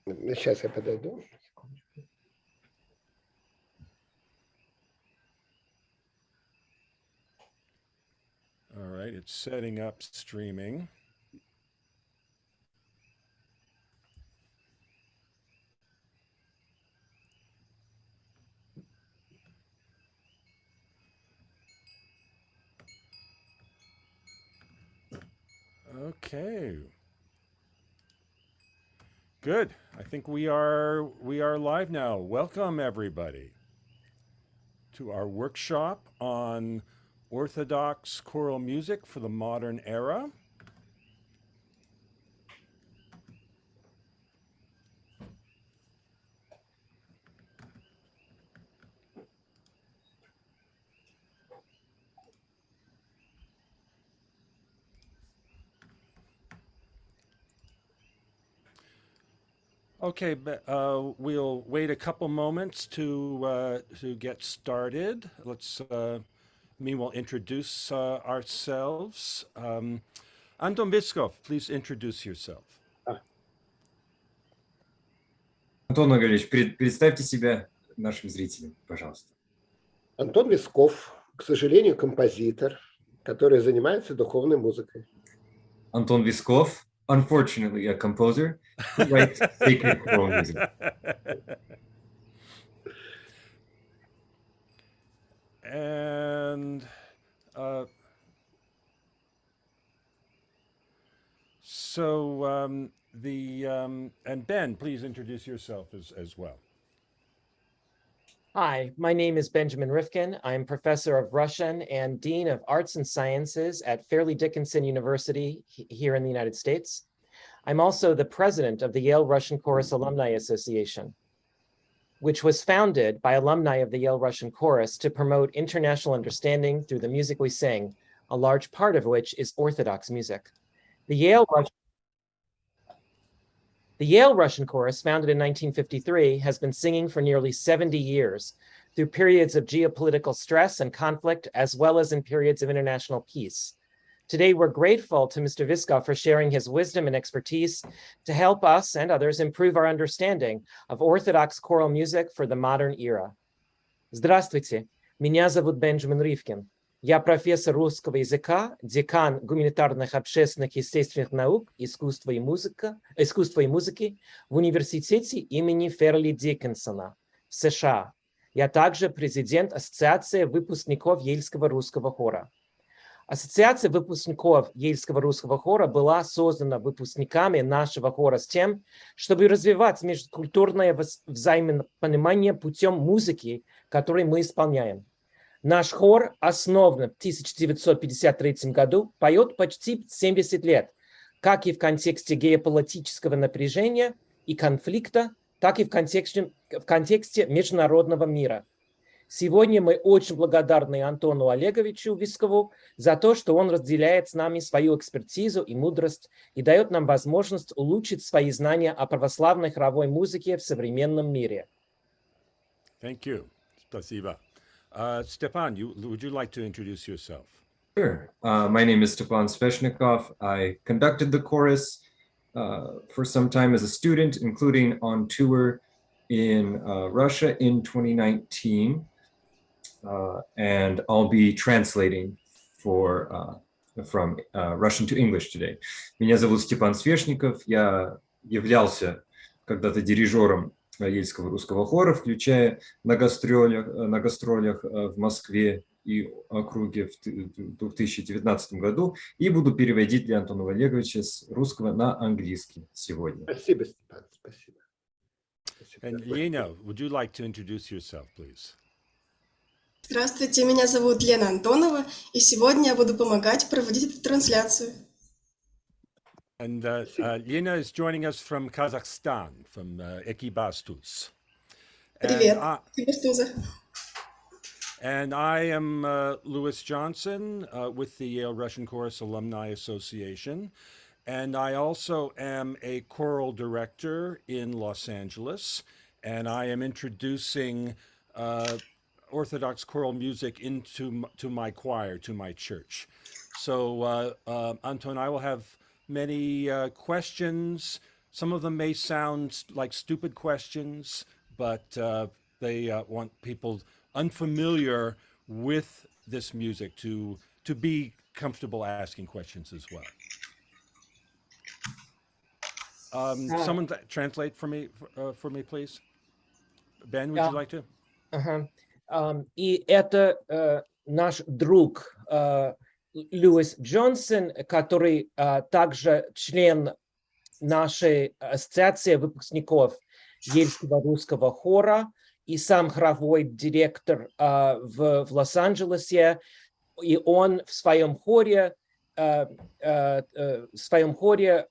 Сейчас я подойду. All right, it's setting up streaming. Okay. Good. I think we are live now. Welcome everybody to our workshop on Orthodox choral music for the modern era. Okay, we'll wait a couple moments to get started. Let's we'll introduce ourselves. Антон Висков, please introduce yourself. Антон Васильевич, представьте себя нашим зрителям, пожалуйста. Антон Висков, к сожалению, композитор, который занимается духовной музыкой. Антон Висков, unfortunately, a composer who writes sacred choral music. And and Ben, please introduce yourself as well. Hi, my name is Benjamin Rifkin. I'm professor of Russian and Dean of Arts and Sciences at Fairleigh Dickinson University here in the United States. I'm also the president of the Yale Russian Chorus Alumni Association, which was founded by alumni of the Yale Russian Chorus to promote international understanding through the music we sing, a large part of which is Orthodox music. The Yale Russian Chorus, founded in 1953, has been singing for nearly 70 years through periods of geopolitical stress and conflict, as well as in periods of international peace. Today, we're grateful to Mr. Vискov for sharing his wisdom and expertise to help us and others improve our understanding of Orthodox choral music for the modern era. Здравствуйте, меня зовут Бенджамин Рифкин. Я профессор русского языка, декан гуманитарных общественных естественных наук, искусства и музыки в университете имени Ферли Диккенсона в США. Я также президент Ассоциации выпускников Йельского русского хора. Ассоциация выпускников Йельского русского хора была создана выпускниками нашего хора с тем, чтобы развивать межкультурное взаимопонимание путем музыки, которую мы исполняем. Наш хор, основан в 1953 году, поет почти 70 лет, как и в контексте геополитического напряжения и конфликта, так и в контексте международного мира. Сегодня мы очень благодарны Антону Олеговичу Вискову за то, что он разделяет с нами свою экспертизу и мудрость и дает нам возможность улучшить свои знания о православной хоровой музыке в современном мире. Thank you. Спасибо. Stepan, would you like to introduce yourself? Sure. My name is Stepan Sveshnikov. I conducted the chorus for some time as a student, including on tour in Russia in 2019. And I'll be translating from Russian to English today. Меня зовут Степан Свешников. Я являлся когда-то дирижером Йельского русского хора, включая на гастролях в Москве и округе в 2019 году, и буду переводить для Антона Олеговича с русского на английский сегодня. Спасибо, Степан, спасибо. And Елена, would you like to introduce yourself, please? Здравствуйте, меня зовут Лена Антонова, и сегодня я буду помогать проводить эту трансляцию. And Lena is joining us from Kazakhstan, from Ekibastus. Привет, Экибастуза. And I am Lewis Johnson with the Yale Russian Chorus Alumni Association. And I also am a choral director in Los Angeles. And I am introducing Orthodox choral music into my choir, to my church. So Anton, I will have many questions some of them may sound like stupid questions, but they want people unfamiliar with this music to be comfortable asking questions as well. Someone translate for me, please. Ben, would you like to? И это наш друг Льюис Джонсон, который также член нашей ассоциации выпускников Йельского русского хора и сам хоровой директор в Лос-Анджелесе. И он в своем хоре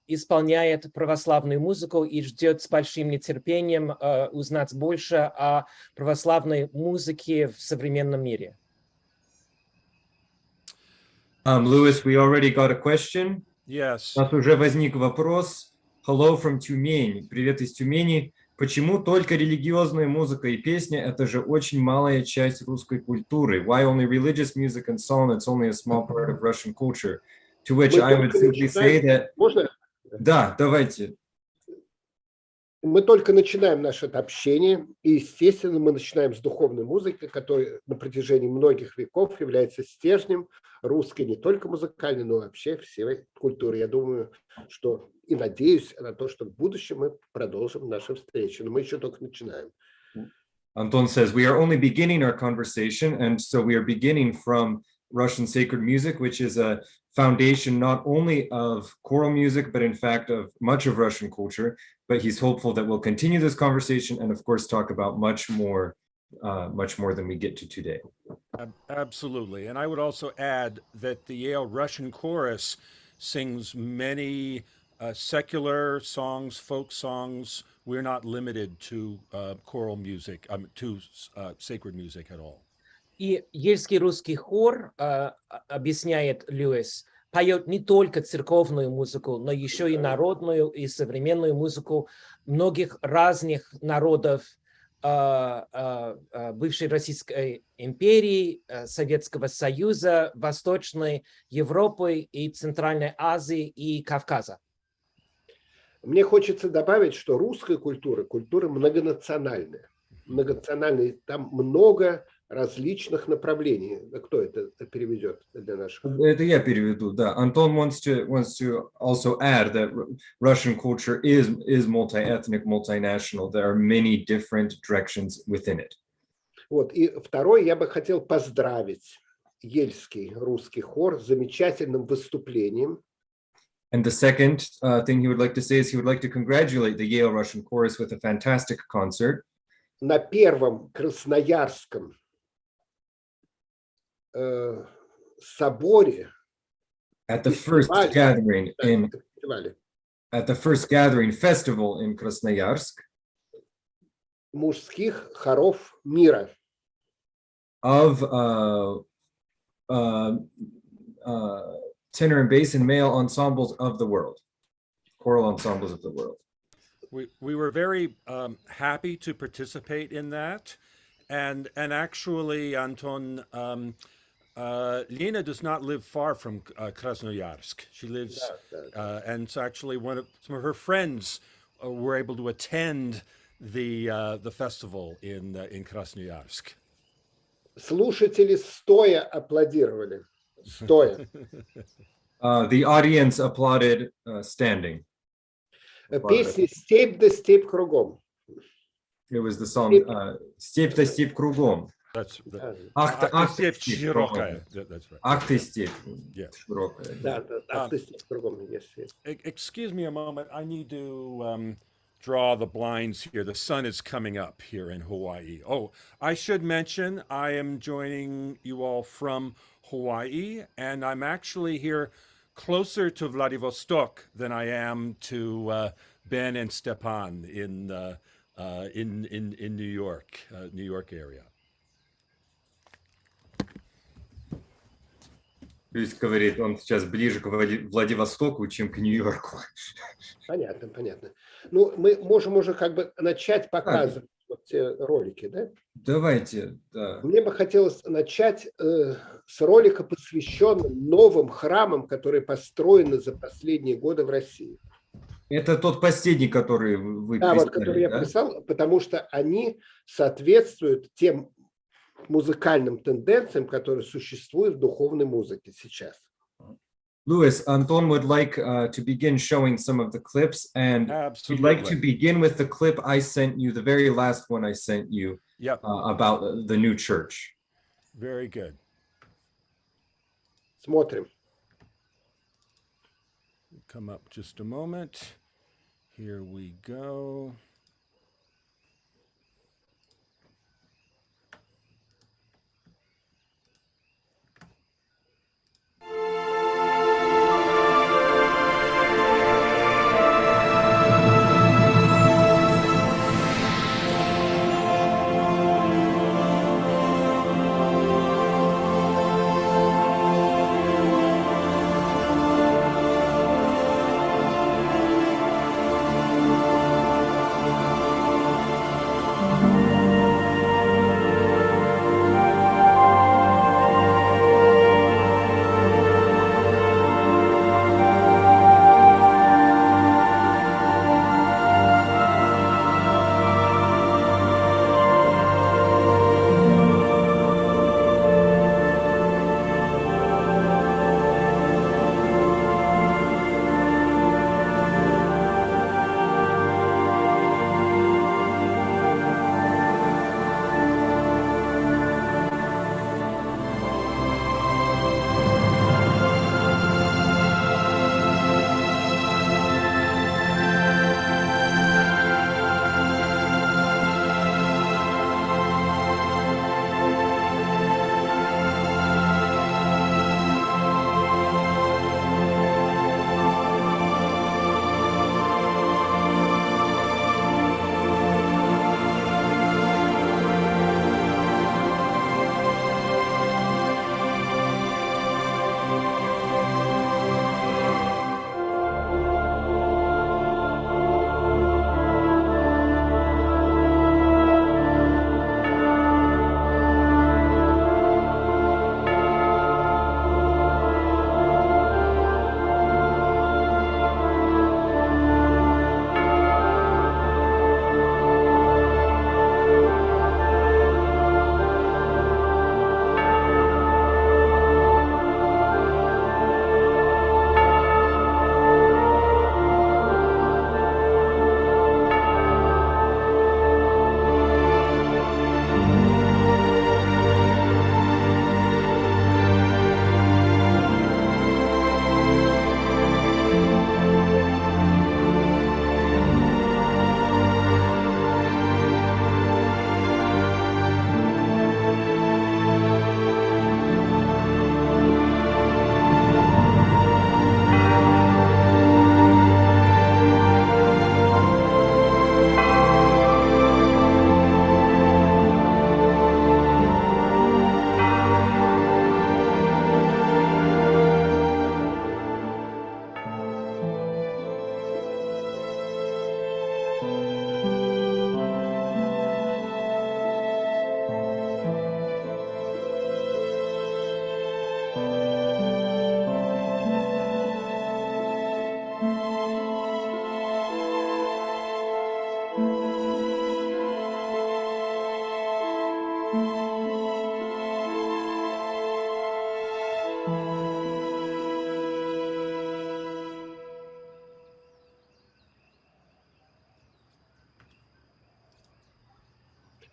исполняет православную музыку и ждет с большим нетерпением узнать больше о православной музыке в современном мире. Louis, we already got a question. Yes. У нас уже возник вопрос. Hello from Тюмень. Привет из Тюмени. Почему только религиозная музыка и песня? Это же очень малая часть русской культуры. Why only religious music and song? It's only a small part of Russian culture. To which I would simply say that... Можно? Да, давайте. Мы только начинаем наше общение, и, естественно, мы начинаем с духовной музыки, которая на протяжении многих веков является стержнем русской не только музыкальной, но вообще всей культуры. Я думаю, что и надеюсь на то, что в будущем мы продолжим нашу встречу, но мы еще только начинаем. Anton says, we are only beginning our conversation, and so we are beginning from Russian sacred music, which is a foundation not only of choral music, but in fact of much of Russian culture. But he's hopeful that we'll continue this conversation and of course talk about much more than we get to today. Absolutely. And I would also add that the Yale Russian Chorus sings many secular songs, folk songs. We're not limited to choral music, to sacred music at all. И Йельский русский хор, объясняет Льюис, поет не только церковную музыку, но еще и народную и современную музыку многих разных народов бывшей Российской империи, Советского Союза, Восточной Европы и Центральной Азии и Кавказа. Мне хочется добавить, что русская культура многонациональная. Многонациональная, там много различных направлений. Кто это переведет для наших? Это я переведу, да. Anton wants to also add that Russian culture is multi-ethnic, multinational. There are many different directions within it. Вот. И второй, я бы хотел поздравить Йельский русский хор с замечательным выступлением. And the second thing he would like to say is he would like to congratulate the Yale Russian Chorus with a fantastic concert. На первом красноярском соборе. At the first gathering festival in Krasnoyarsk. Мужских хоров мира. Of tenor and bass and male ensembles of the world, choral ensembles of the world. We were very happy to participate in that, and actually, Anton, Lena does not live far from Krasnoyarsk. She lives, and so actually, some of her friends were able to attend the festival in Krasnoyarsk. Слушатели стоя аплодировали. Стоя. The audience applauded standing. Песня «Степь да степь кругом». It was the song «Степь да степь кругом». Ах ты степь широкая. Ах ты степь широкая. Да, ах ты степь кругом. Excuse me a moment. I need to draw the blinds here. The sun is coming up here in Hawaii. Oh, I should mention I am joining you all from Hawaii, and I'm actually here closer to Vladivostok than I am to Ben and Stepan in New York area. Льюис говорит, он сейчас ближе к Владивостоку, чем к Нью-Йорку. Понятно, понятно. Ну, мы можем уже как бы начать показывать вот те ролики, да? Давайте, да. Мне бы хотелось начать с ролика, посвященного новым храмам, которые построены за последние годы в России. Это тот последний, который вы Да, вот, прислали, который я да? прислал, потому что они соответствуют тем музыкальным тенденциям, которые существуют в духовной музыке сейчас. Louis, Anton would like to begin showing some of the clips, and we'd like to Absolutely. begin with the clip I sent you, the very last one I sent you Yep. about the new church. Very good. Смотрим. Come up just a moment. Here we go.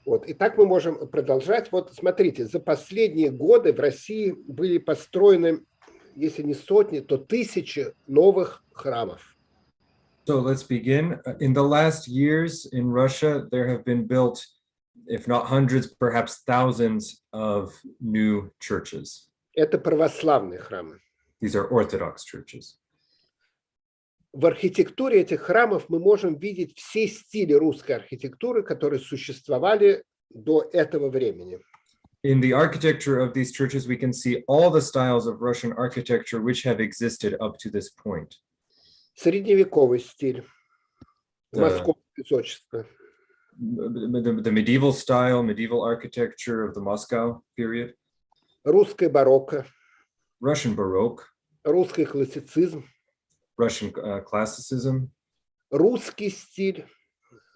Вот. И так мы можем продолжать. Вот смотрите, за последние годы в России были построены, если не сотни, то тысячи новых храмов. So let's begin. In the last years in Russia, there have been built, if not hundreds, perhaps thousands of new churches. Это православные храмы. These are Orthodox churches. В архитектуре этих храмов мы можем видеть все стили русской архитектуры, которые существовали до этого времени. In the architecture of these churches, we can see all the styles of Russian architecture which have existed up to this point. Средневековый стиль, московское песочество. The medieval style, medieval architecture of the Moscow period. Русское барокко. Russian Baroque. Русский классицизм. Russian classicism. русский стиль,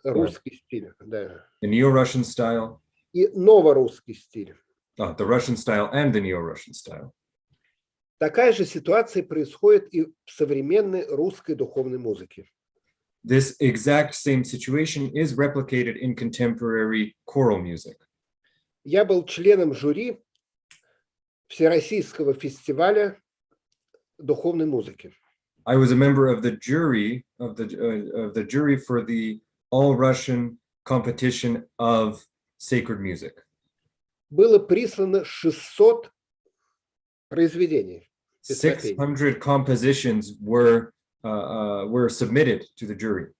да, the Neo-Russian style, и новорусский стиль. the Russian style and the Neo-Russian style. Такая же ситуация происходит и в современной русской духовной музыке. This exact same situation is replicated in contemporary choral music. Я был членом жюри Всероссийского фестиваля духовной музыки. I was a member of the jury for the All-Russian competition of sacred music. Было прислано 600 произведений. 600 compositions were submitted to the jury.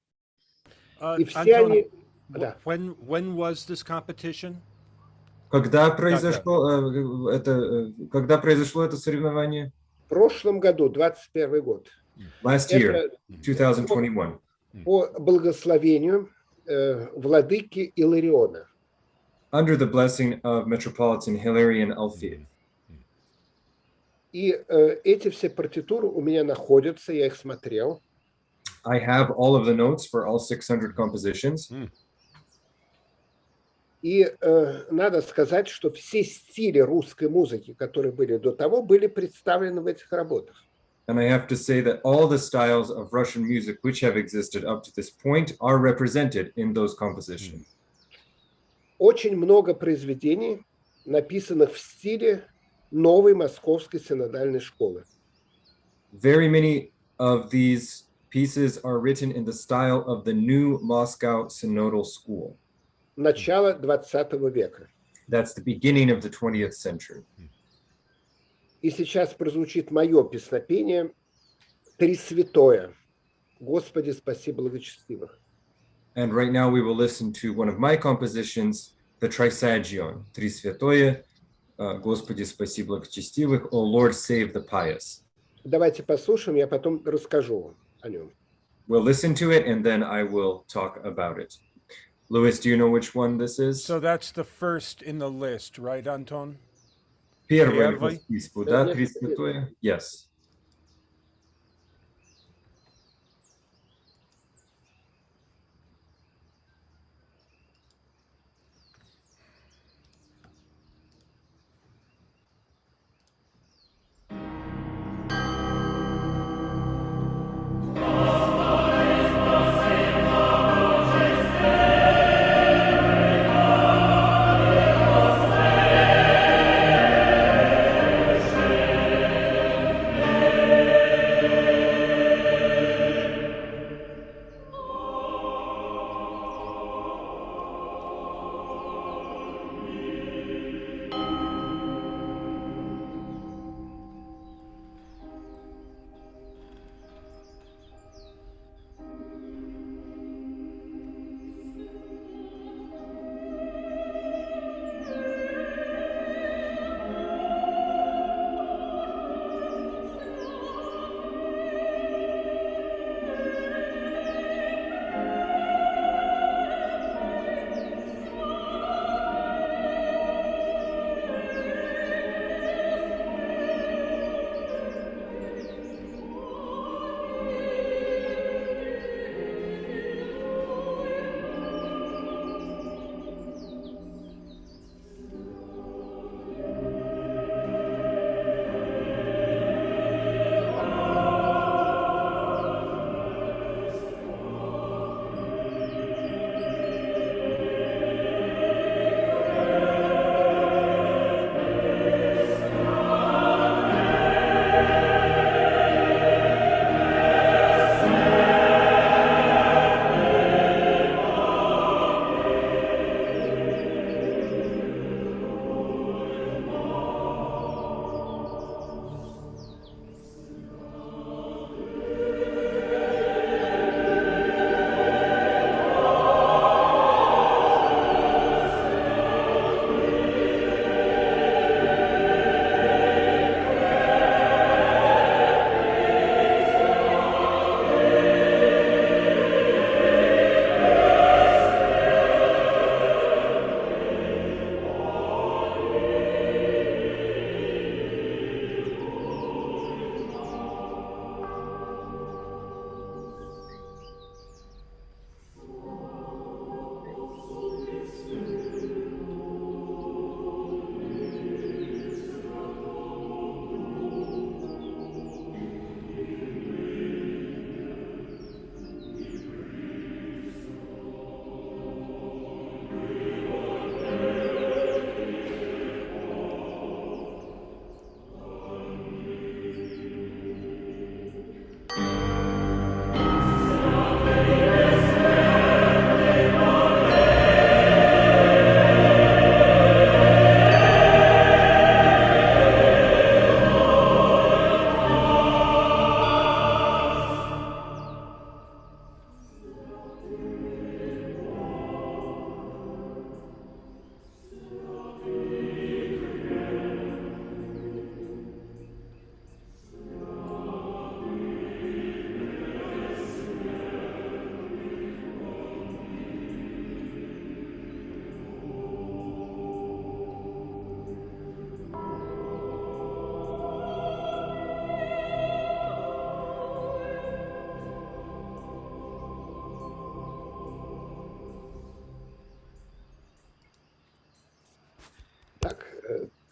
И все Антон, они... Да. when was this competition? Когда произошло это соревнование? В прошлом году, 21 год. Last year, 2021. По благословению владыки Илариона. Under the blessing of Metropolitan Hilarion Alfie. И эти все партитуры у меня находятся, я их смотрел. I have all of the notes for all 600 compositions. И надо сказать, что все стили русской музыки, которые были до того, были представлены в этих работах. And I have to say that all the styles of Russian music which have existed up to this point are represented in those compositions. Очень много произведений, написанных в стиле новой московской синодальной школы. Very many of these pieces are written in the style of the new Moscow Synodal School. Начало 20 века. That's the beginning of the 20th century. И сейчас прозвучит мое песнопение «Тресвятое». Господи, спаси благочестивых. And right now we will listen to one of my compositions, the Trisagion, Тресвятое, Господи, спаси благочестивых, O Lord, save the pious. Давайте послушаем, я потом расскажу о нем. We'll listen to it and then I will talk about it. Louis, do you know which one this is? So that's the first in the list, right, Anton? Первый Первый. по списку, да, Тресвятое? Yes.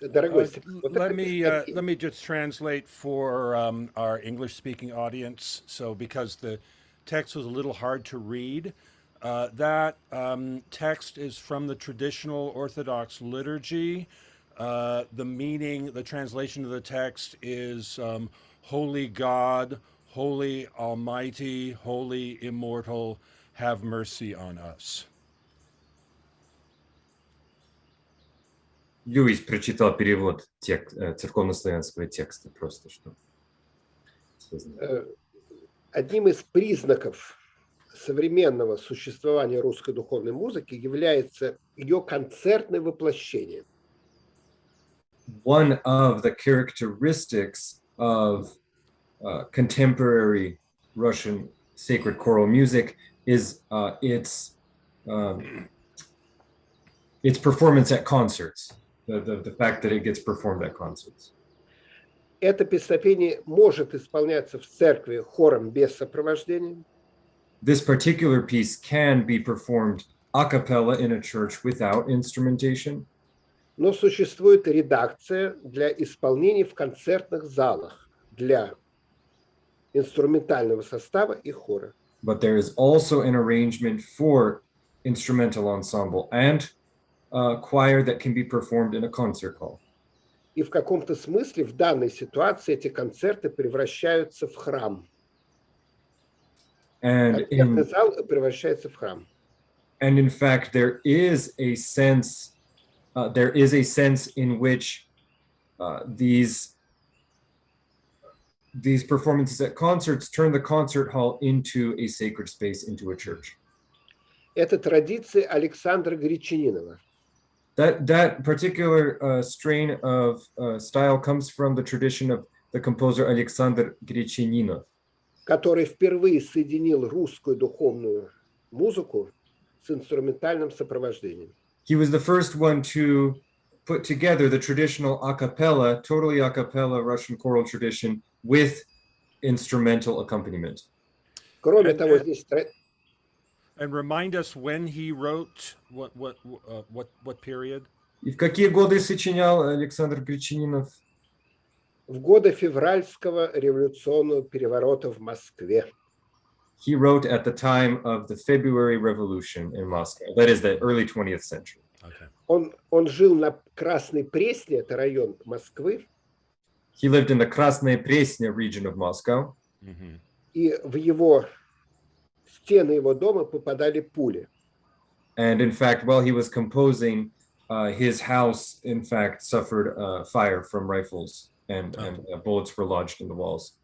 Дорогой Степан, вот let это me just translate for our English-speaking audience. So, because the text was a little hard to read, that text is from the traditional Orthodox liturgy. The meaning, the translation of the text is Holy God, Holy Almighty, Holy Immortal, have mercy on us. Льюис прочитал перевод церковнославянского текста просто, что. Одним из признаков современного существования русской духовной музыки является ее концертное воплощение. One of the characteristics of contemporary Russian sacred choral music is its performance at concerts. The fact that it gets performed at concerts. Это песнопение может исполняться в церкви хором без сопровождения. This particular piece can be performed a cappella in a church without instrumentation. Но существует редакция для исполнения в концертных залах для инструментального состава и хора. But there is also an arrangement for instrumental ensemble and choir that can be performed in a concert hall. И в каком-то смысле в данной ситуации эти концерты превращаются в храм. Концертный зал превращается в храм. And in fact, there is a sense in which these performances at concerts turn the concert hall into a sacred space, into a church. Это традиция Александра Гречанинова. That particular strain of style comes from the tradition of the composer Alexander Гречанинов, который впервые соединил русскую духовную музыку с инструментальным сопровождением. He was the first one to put together the traditional a cappella, totally a cappella Russian choral tradition with instrumental accompaniment. Кроме того, здесь And remind us when he wrote what period? И в какие годы сочинял Александр Гречанинов? В годы февральского революционного переворота в Москве. He wrote at the time of the February Revolution in Moscow. That is the early 20th century. Okay. Он жил на Красной Пресне, это район Москвы. He lived in the Krasnaya Presnya region of Moscow. Mm-hmm. И в его стены его дома попадали пули. And in fact, while he was composing, his house, in fact, suffered fire from rifles, and bullets were lodged in the walls.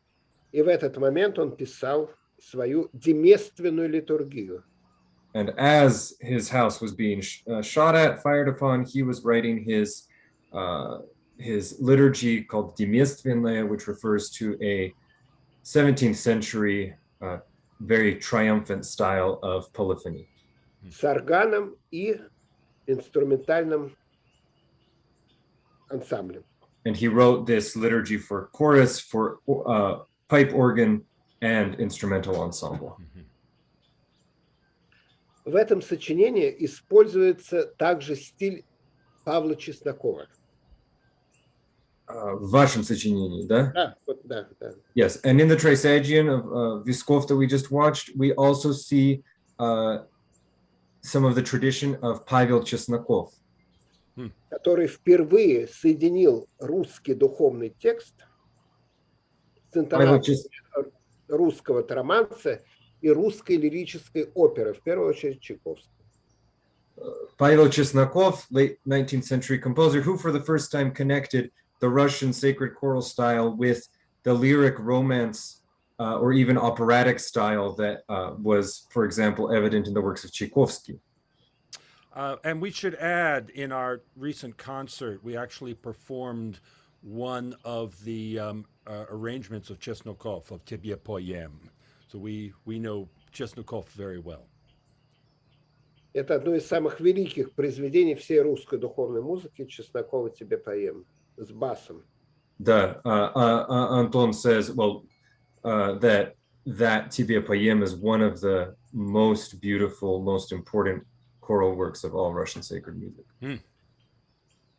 И в этот момент он писал свою деместственную литургию. And as his house was being shot at, fired upon, he was writing his liturgy called Demestvenная, which refers to a 17th century very triumphant style of polyphony. С органом и инструментальным ансамблем. And he wrote this liturgy for chorus, for pipe organ, and instrumental ensemble. В этом сочинении используется также стиль Павла Чеснокова. В вашем сочинении, да? Да. Yes, and in the Trisagion of Viskov that we just watched, we also see some of the tradition of Pavel Chesnokov, который впервые соединил русский духовный текст с интонацией русского романса и русской лирической оперы, в первую очередь Чайковского. Pavel Chesnokov, late 19th century composer, who for the first time connected the Russian sacred choral style with the lyric romance or even operatic style that was, for example, evident in the works of Tchaikovsky. And we should add, in our recent concert, we actually performed one of the arrangements of Chesnokov, of Тебе поем. So we know Chesnokov very well. Это одно из самых великих произведений всей русской духовной музыки Чеснокова «Тебе поем» с басом. Да, Anton says, well, that Тебе поем is one of the most beautiful, most important choral works of all Russian sacred music.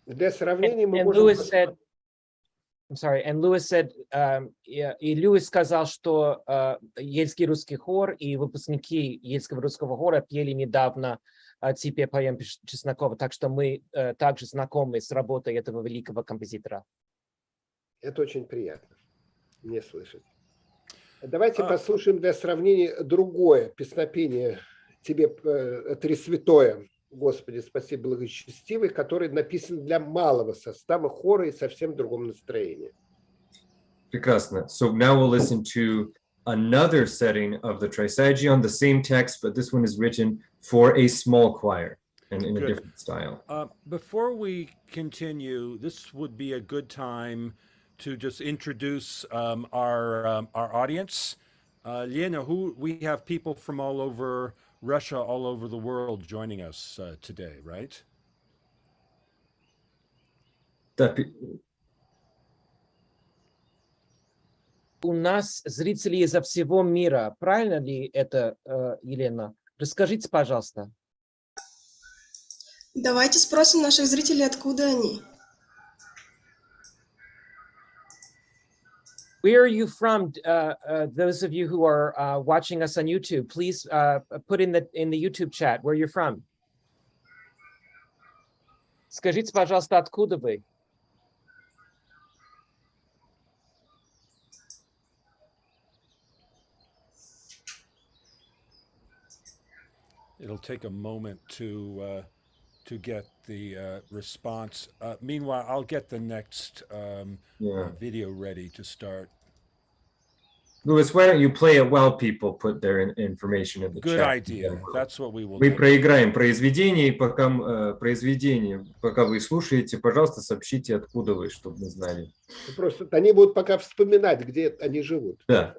Для сравнения мы And можем... Lewis said, I'm sorry, and Lewis said, и Льюис сказал, что Ельский русский хор и выпускники Ельского русского хора пели недавно «Теперь поем Чеснокова», так что мы также знакомы с работой этого великого композитора. Это очень приятно мне слышать. Давайте послушаем для сравнения другое песнопение «Тебе Тресвятое, Господи, спаси благочестивый», который написан для малого состава хора и совсем в другом настроении. Прекрасно. So now we'll listen to another setting of the Trisagion, the same text, but this one is written for a small choir and in a different style. Before we continue, this would be a good time to just introduce our audience. Lena, we have people from all over Russia, all over the world joining us today, right? У нас зрители изо всего мира. Правильно ли это, Елена? Расскажите, пожалуйста. Давайте спросим наших зрителей, откуда они. Where are you from? Those of you who are watching us on YouTube, please put in the YouTube chat where you're from. Скажите, пожалуйста, откуда вы? It'll take a moment to get the response. Meanwhile, I'll get the next video ready to start. Louis, why don't you play it while people put their information in the Good chat? idea. That's what we will Мы do. проиграем произведение, и пока вы слушаете, пожалуйста, сообщите, откуда вы, чтобы мы знали. Просто они будут пока вспоминать, где они живут. Да.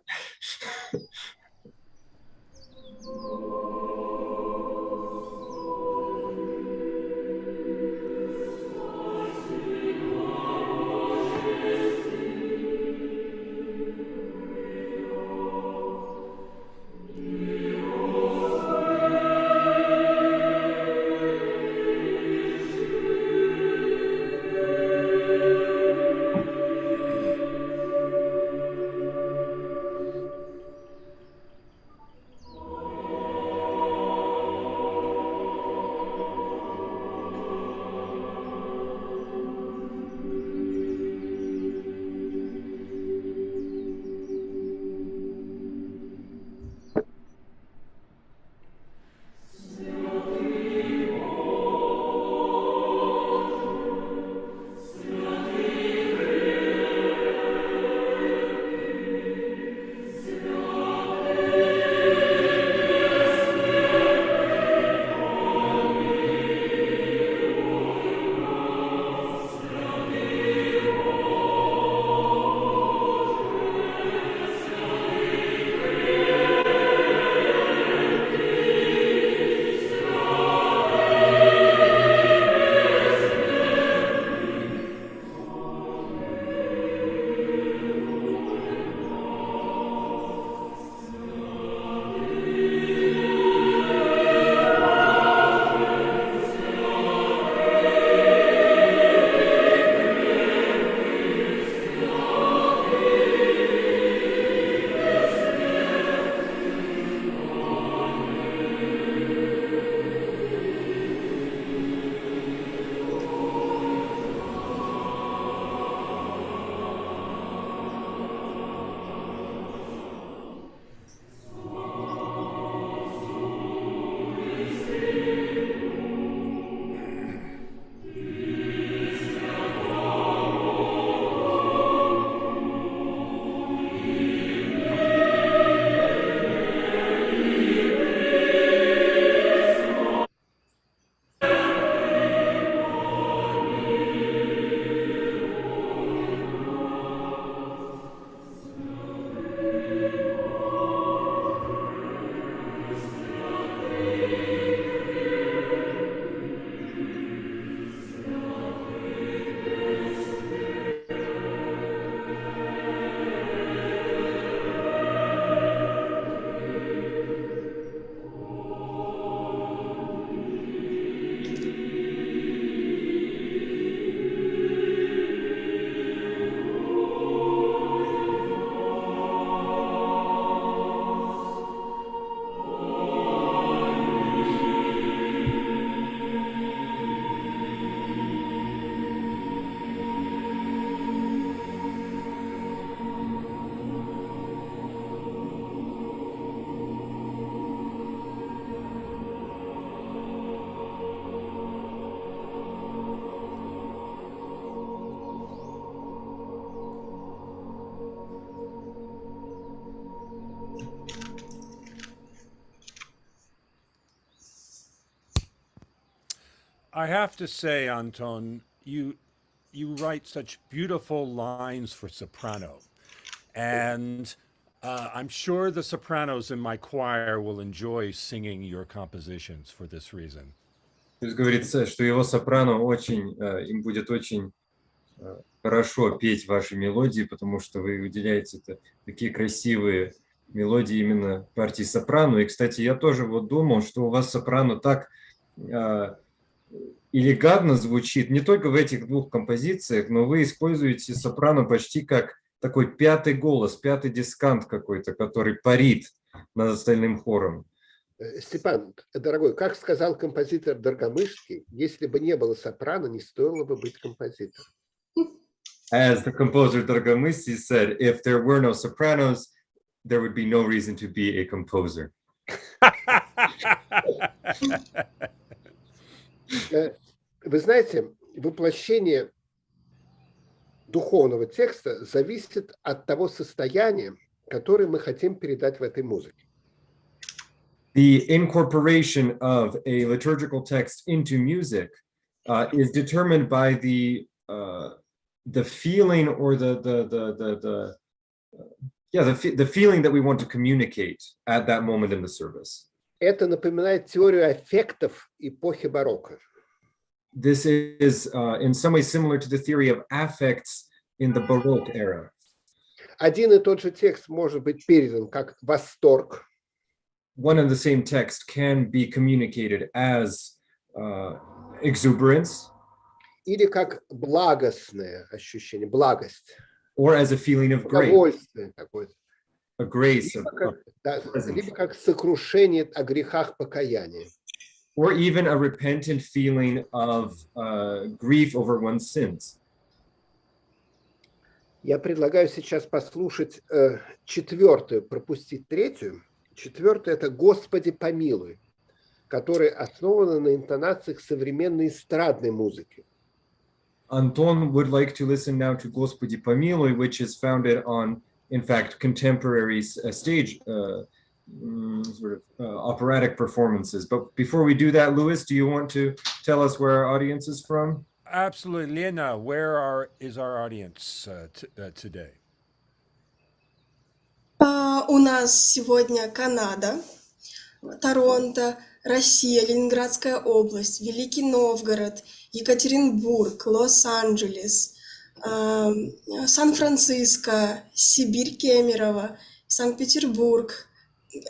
I have to say, Anton, you write such beautiful lines for soprano, and I'm sure the sopranos in my choir will enjoy singing your compositions for this reason. То есть говорится, что его сопрано очень, им будет очень хорошо петь ваши мелодии, потому что вы уделяете такие красивые мелодии именно партии сопрано. И, кстати, я тоже вот думал, что у вас сопрано так элегантно звучит, не только в этих двух композициях, но вы используете сопрано почти как такой пятый голос, пятый дискант какой-то, который парит над остальным хором. Степан, дорогой, как сказал композитор Доргомышский, если бы не было сопрано, не стоило бы быть композитором. As the composer Dorgomysty said, if there were no sopranos, there would be no reason to be a composer. Вы знаете, воплощение духовного текста зависит от того состояния, которое мы хотим передать в этой музыке. The incorporation of a liturgical text into music is determined by the feeling or the feeling that we want to communicate at that moment in the service. Это напоминает теорию аффектов эпохи барокко. This is in some way similar to the theory of affects in the Baroque era. Один и тот же текст может быть передан как восторг. One and the same text can be communicated as exuberance. Или как благостное ощущение, благость. Or as a feeling of grace. Удовольствие какое-то. A grace. Либо как сокрушение о грехах покаяния. Or even a repentant feeling of grief over one's sins. Я предлагаю сейчас послушать четвертую, пропустить третью. Четвертая – это «Господи, помилуй», которая основана на интонациях современной эстрадной музыки. Anton would like to listen now to Господи, помилуй, which is founded on, in fact, contemporary stage operatic performances. But before we do that, Lewis, do you want to tell us where our audience is from? Absolutely. Lena, where is our audience today? У нас сегодня Канада, Торонто, Россия, Ленинградская область, Великий Новгород, Екатеринбург, Лос-Анджелес, Сан-Франциско, Сибирь, Кемерово, Санкт-Петербург,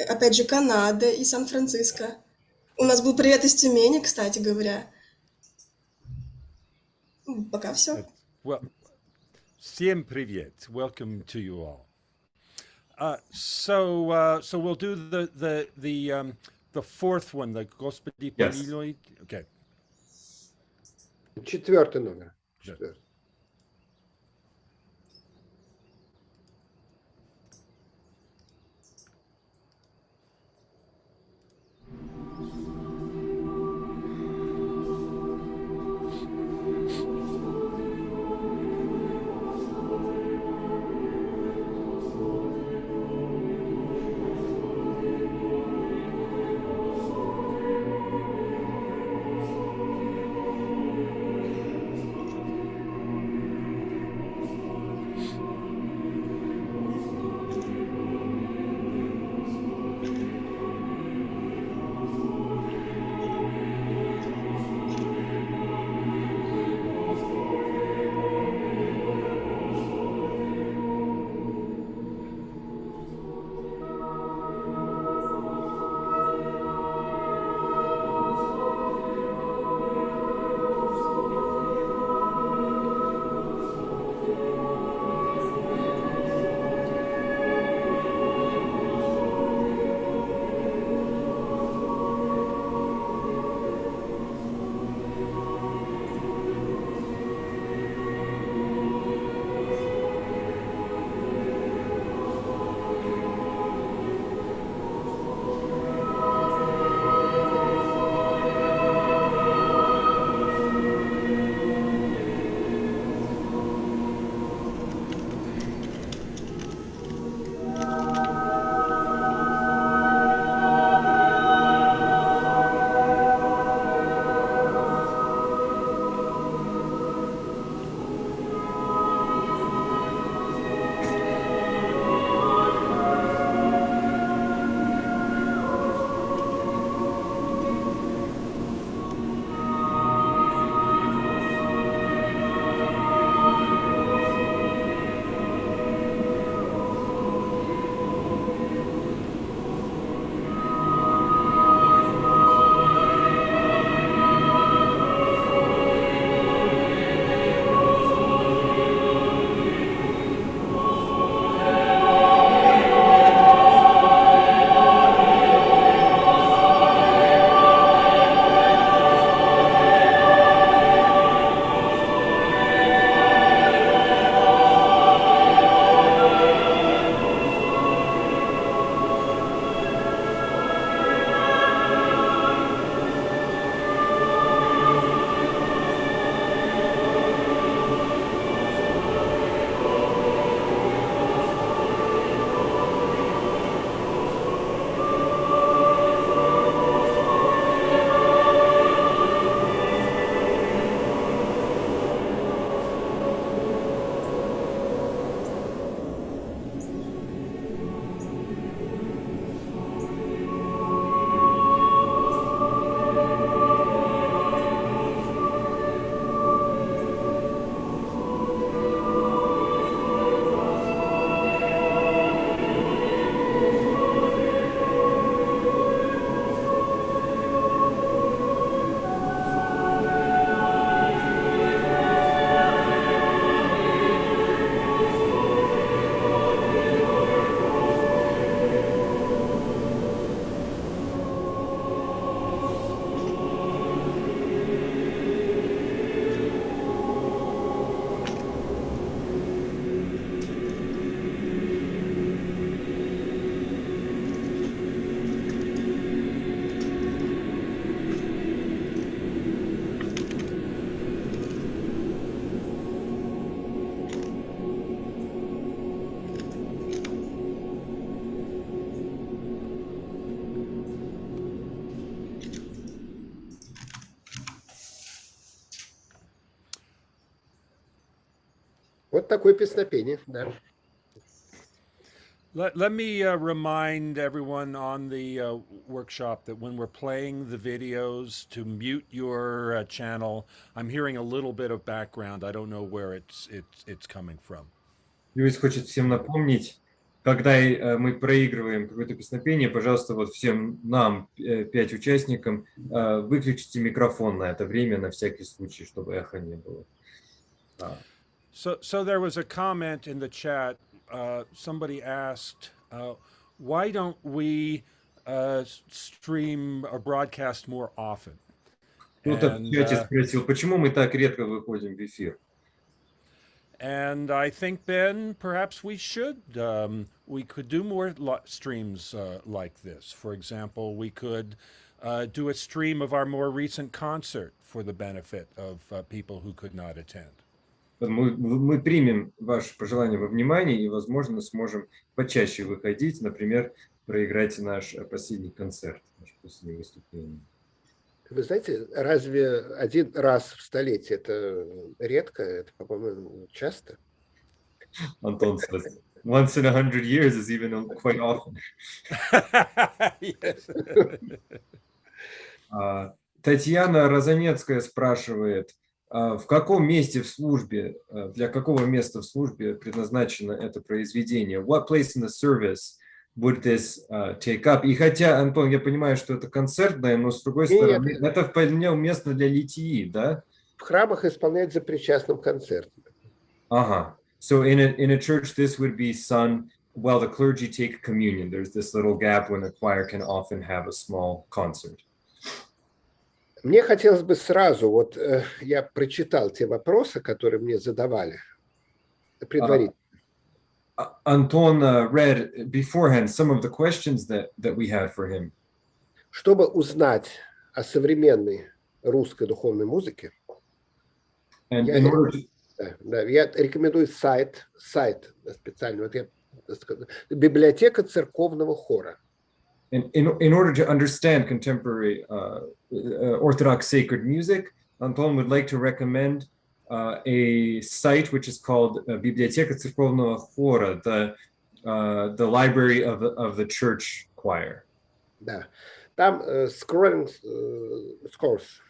опять же Канада и Сан-Франциско. У нас был привет из Тюмени, кстати говоря. Пока все. Well, всем привет. Welcome to you all. So we'll do the fourth one, the Господи помилуй. Okay. Четвертый номер. Четвертый. Вот такое песнопение, да. Let me remind everyone on the workshop that when we're playing the videos, to mute your channel. I'm hearing a little bit of background. I don't know where it's coming from. Льюис хочет всем напомнить, когда мы проигрываем какое-то песнопение, пожалуйста, вот всем нам, 5 участникам, выключите микрофон на это время, на всякий случай, чтобы эхо не было. So there was a comment in the chat. Somebody asked, why don't we stream or broadcast more often? Кто-то в чате спросил, почему мы так редко выходим в эфир? And I think, Ben, perhaps we should. We could do more streams like this. For example, we could do a stream of our more recent concert for the benefit of people who could not attend. Мы примем ваше пожелание во внимание и, возможно, сможем почаще выходить, например, проиграть наш последний концерт, наше последнее выступление. Вы знаете, разве один раз в столетие это редко? Это, по-моему, часто? Антон says, once in 100 years is even quite often. Татьяна Розанецкая спрашивает, в каком месте в службе, для какого места в службе предназначено это произведение? What place in the service would this take up? И хотя, Антон, я понимаю, что это концертное, но с другой стороны, это вполне уместно для литии, да? В храмах исполняют за причастным концертом. Ага. So in a church, this would be sung while the clergy take communion. There's this little gap when the choir can often have a small concert. Мне хотелось бы сразу, вот я прочитал те вопросы, которые мне задавали предварительно. Anton read beforehand some of the questions that we had for him. Чтобы узнать о современной русской духовной музыке, And я рекомендую сайт специальный, вот библиотека церковного хора. In order to understand contemporary Orthodox sacred music, Anton would like to recommend a site which is called Библиотека церковного хора, the library of the church choir. Да, там scrolling scores,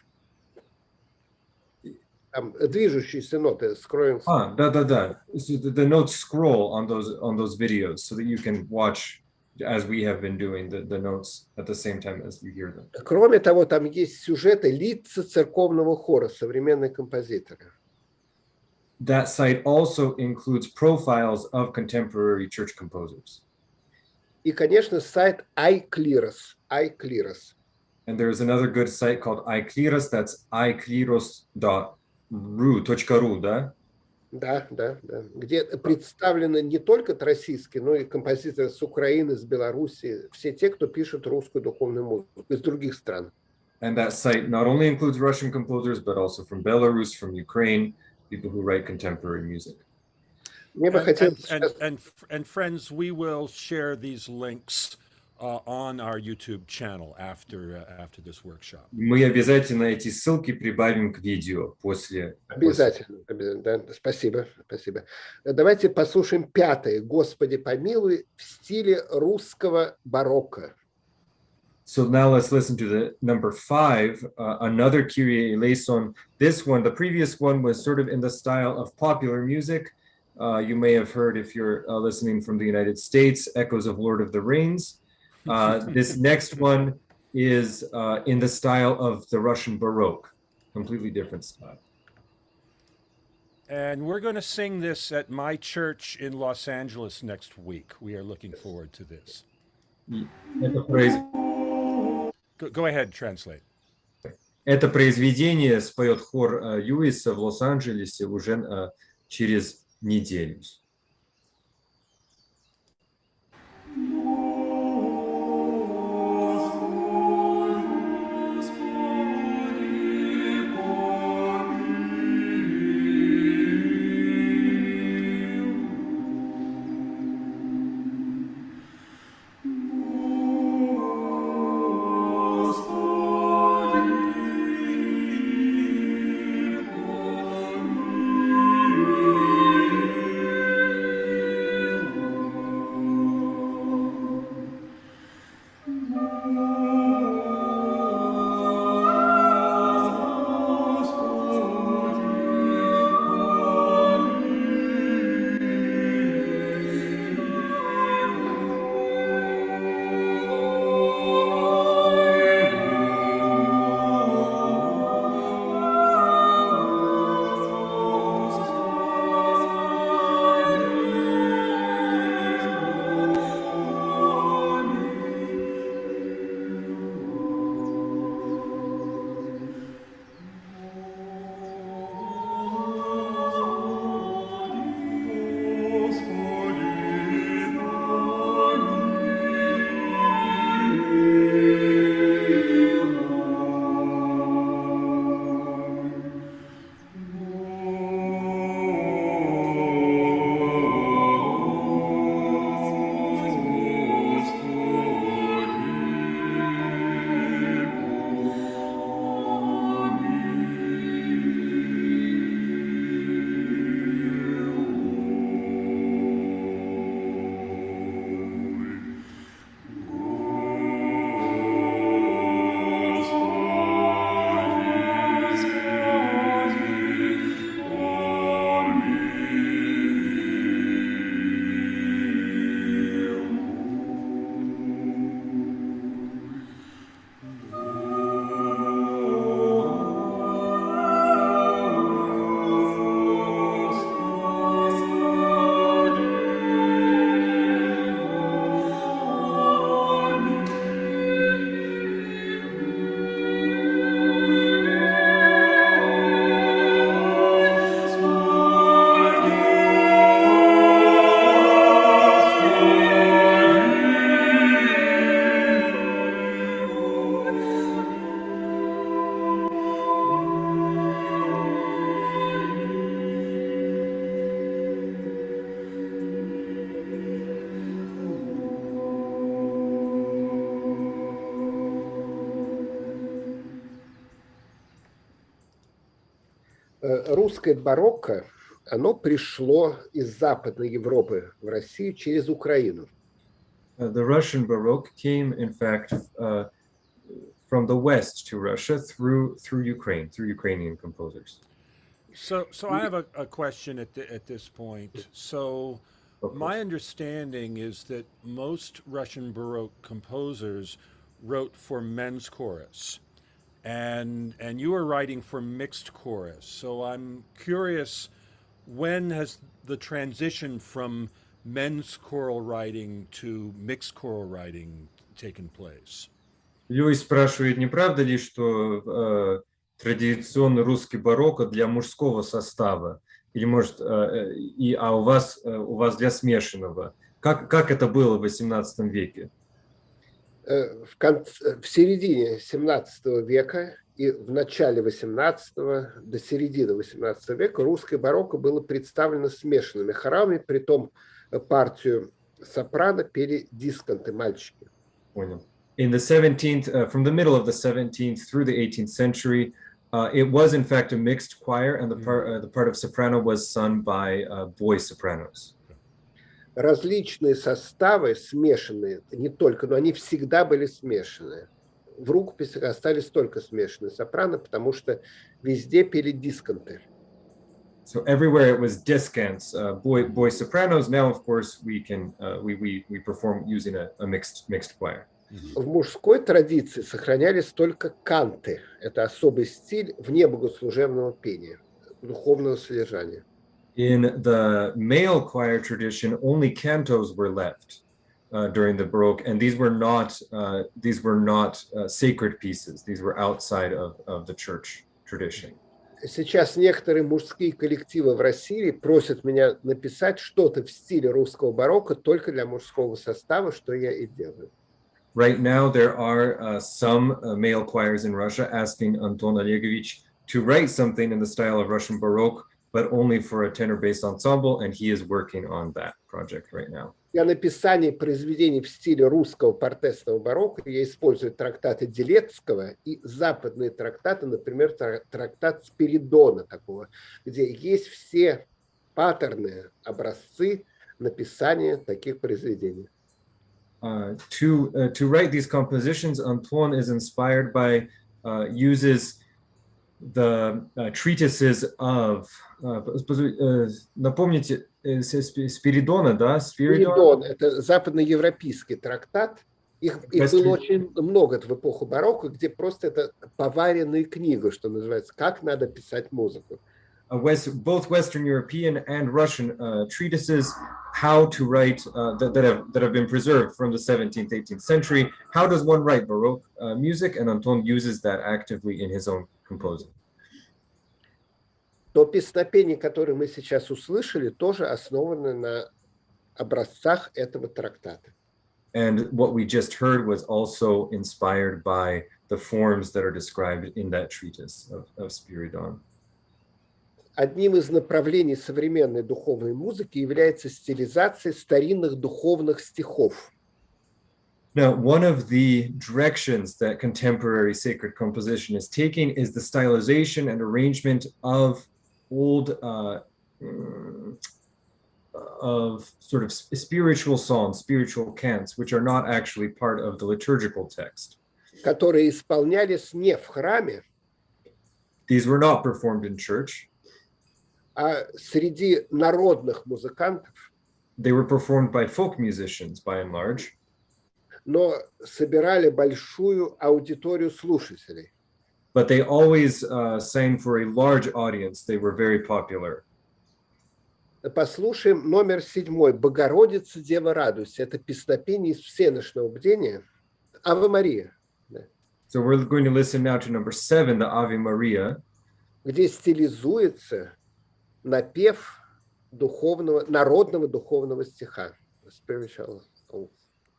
там движущиеся ноты, scrolling. Да. So the notes scroll on those videos so that you can watch, as we have been doing, the notes at the same time as you hear them. Кроме того, там есть сюжеты лица церковного хора, современные композиторы. That site also includes profiles of contemporary church composers. И, конечно, сайт iCleros. And there's another good site called iCleros, that's icleros.ru, да? Да, где представлены не только российские, но и композиторы с Украины, с Белоруссии, все те, кто пишет русскую духовную музыку из других стран. And that site not only includes Russian composers, but also from Belarus, from Ukraine, people who write contemporary music. Мне бы хотелось... And friends, we will share these links on our YouTube channel after this workshop. Мы обязательно эти ссылки прибавим к видео после. Обязательно, да, спасибо. Давайте послушаем пятое. «Господи помилуй» в стиле русского барокко. So now let's listen to the number 5, another Kyrie eleison. This one, the previous one was sort of in the style of popular music. You may have heard, if you're listening from the United States, echoes of Lord of the Rings. This next one is in the style of the Russian Baroque, completely different style. And we're going to sing this at my church in Los Angeles next week. We are looking forward to this. Go ahead, translate. Это произведение споет хор Льюиса в Лос-Анджелесе уже через неделю. Русское барокко, оно пришло из Западной Европы в Россию через Украину. The Russian Baroque came, in fact, from the West to Russia through Ukraine, through Ukrainian composers. So I have a question at this point. So my understanding is that most Russian Baroque composers wrote for men's chorus, and you are writing for mixed chorus. So I'm curious, when has the transition from men's choral writing to mixed choral writing taken place? Льюис спрашивает, не правда ли, что традиционный русский барокко для мужского состава, или может, а у вас для смешанного? Как это было в XVIII веке? В середине 17 века и в начале 18-го до середины 18 века русское барокко было представлено смешанными хорами, притом партию сопрано пели дисконты, мальчики. Понял. In the 17th, from the middle of the 17th through the 18th century, it was in fact a mixed choir, and the part of soprano was sung by boy sopranos. Различные составы смешанные, не только, но они всегда были смешанные. В рукописях остались только смешанные сопрано, потому что везде пели дисконты. So everywhere it was descants, boy sopranos. Now, of course, we perform using a mixed choir. В мужской традиции сохранялись только канты. Это особый стиль вне богослужебного пения, духовного содержания. In the male choir tradition, only cantos were left during the Baroque, and these were not sacred pieces. These were outside of the church tradition. Сейчас некоторые мужские коллективы в России просят меня написать что-то в стиле русского барокко только для мужского состава, что я и делаю. Right now, there are some male choirs in Russia asking Anton Olegovich to write something in the style of Russian Baroque, but only for a tenor-based ensemble, and he is working on that project right now. Для написания произведений в стиле русского портесного барокко я использую трактаты Делецкого и западные трактаты, например, трактат Спиридона такого, где есть все паттерны, образцы написания таких произведений. To write these compositions, Anton is inspired by, uses the treatises of, напомните, Спиридона, да? Спиридон – это западноевропейский трактат. Их было очень много в эпоху барокко, где просто это поваренная книга, что называется, как надо писать музыку. Both Western European and Russian treatises, how to write, that have been preserved from the 17th, 18th century. How does one write Baroque music? And Anton uses that actively in his own composing. То песнопение, которое мы сейчас услышали, тоже основано на образцах этого трактата. And what we just heard was also inspired by the forms that are described in that treatise of Spiridon. Одним из направлений современной духовной музыки является стилизация старинных духовных стихов. Now, one of the directions that contemporary sacred composition is taking is the stylization and arrangement of old, of sort of spiritual songs, spiritual cants, which are not actually part of the liturgical text. Которые исполнялись не в храме, These were not performed in church. А среди народных музыкантов. They were performed by folk musicians, by and large. Но собирали большую аудиторию слушателей. But they always sang for a large audience. They were very popular. Послушаем номер 7. «Богородица, Дева, радуйся». Это песнопение из всеночного бдения. Ave Maria. So we're going to listen now to number 7, the Ave Maria. Где стилизуется напев духовного, народного духовного стиха. Spiritual.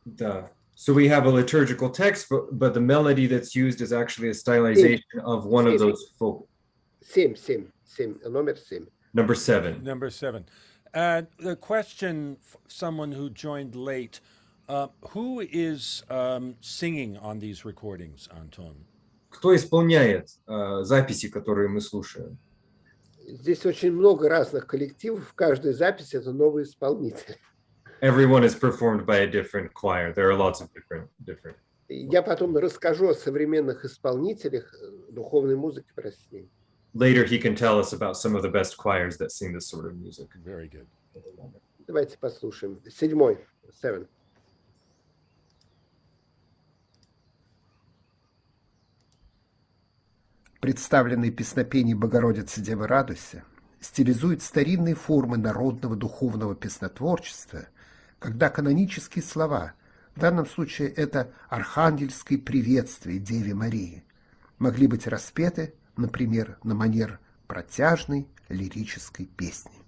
Да. So we have a liturgical text, but the melody that's used is actually a stylization of one of those folk. 7, номер 7. Number 7. Number 7. The question, someone who joined late, who is singing on these recordings, Anton? Кто исполняет записи, которые мы слушаем? Здесь очень много разных коллективов, в каждой записи это новый исполнитель. Everyone is performed by a different choir. There are lots of different. Я потом расскажу о современных исполнителях духовной музыки в России. Later, he can tell us about some of the best choirs that sing this sort of music. Very good. Давайте послушаем. 7. Представленный песнопений Богородицы Девы Радуйся стилизует старинные формы народного духовного песнотворчества, когда канонические слова, в данном случае это архангельское приветствие Деве Марии, могли быть распеты, например, на манер протяжной лирической песни.